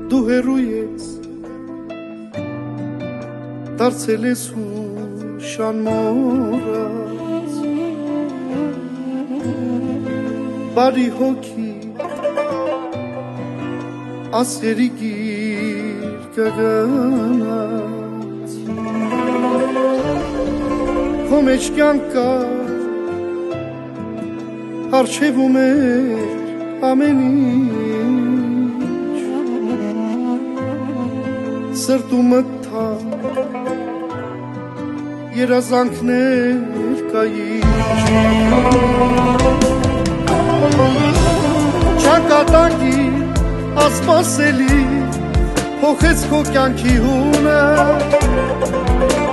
դու հեռու ես, դարձել ես հուշան մոռաց, բարի հոգի ասերի գիր կգնաց, քո մեջ կյանք կար, առջևում էր ամեն ինչ, սրտումը թավ երազանքներ կայիչ, չակատագիր ասպասելի փոխեց քո կյանքի հունը,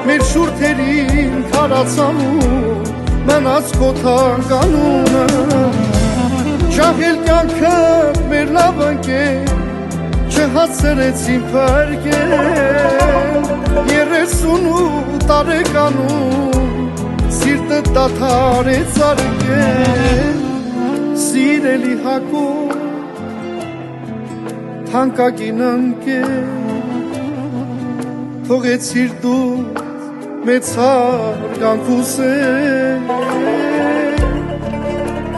մեր շուրթերին քարացանում մնաց քո թանկանունը, ջահել կյանքդ մեր լավ ընկեր չհասցրեցին փրկել, 38 տարեկանում սիրտը դադարեց արգել, սիրելի Հակոբ թանկագին ընկեր, թողեցիր դու մեծ հարգանք ուսել,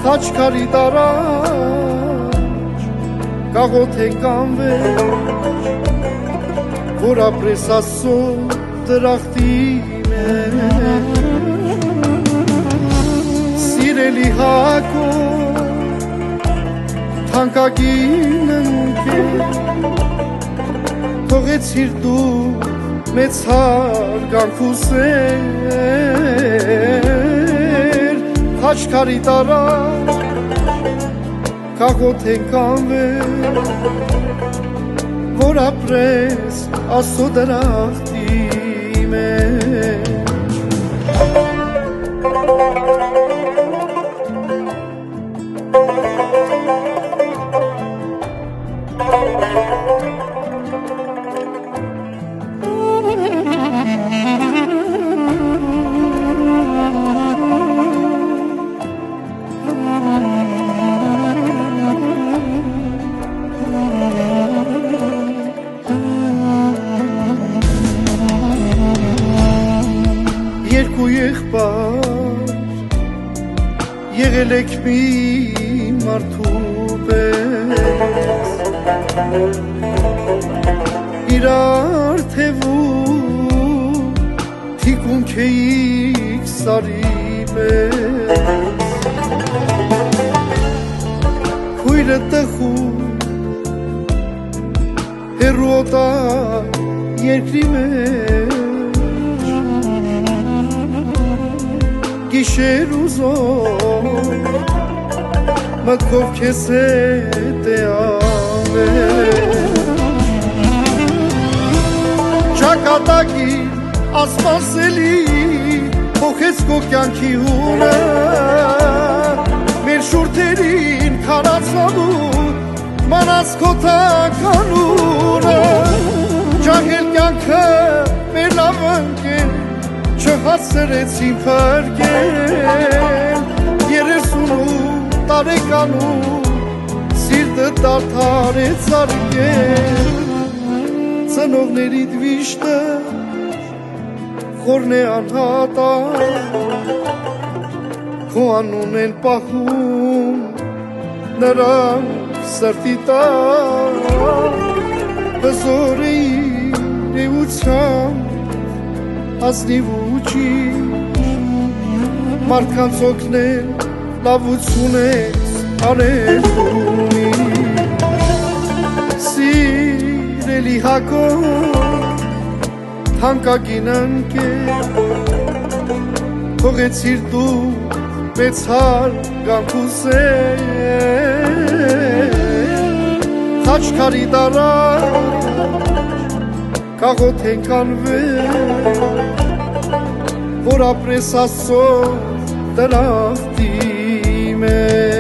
խաչքարի դարաջ կաղոթենք անվեր, որ ապրես Աստծո դրախտի մեջ, սիրելի Հակոբ թանկագին ընկեր, թողեցիր դու մեծ հարգանք ուսեր, խաչքարի տարած կաղոթենք անվեր, որ ապրես Աստծո դրախտի մեջ, երկու եղբայր եղել եք մի մարդու պես, իրար թևում թիկունք էիք սարի պես, քույրը տխուր հեռու օտար երկրի մեջ, գիշեր ու զօր մտքով քեզ հետ է անվել, չակատագիր ասպասելի փոխեց քո կյանքի հունը, մեր շուրթերին քարացնելու մանած քո թանկանունը, ջահել կյանքը մեր լավ ընկեր չհասցրեցին փրկել, 38 տարեկանում սիրտը դադարեց արգել, ծնողներիդ վիշտը խորն է անհատակ, քո անուն են պահում նրանք սրտի տակ, հզոր էիր էությամբ ազնիվ ու ճիշտ, մարդկանց օգնել լավություն ես արել, սիրելի Հակոբ թանկագին ընկեր, թողեցիր դու մեծ հարգանք ուսել, խաչքարի տարած կաղոթենք անվեր, որ ապրես Աստծո դրախտի մեջ,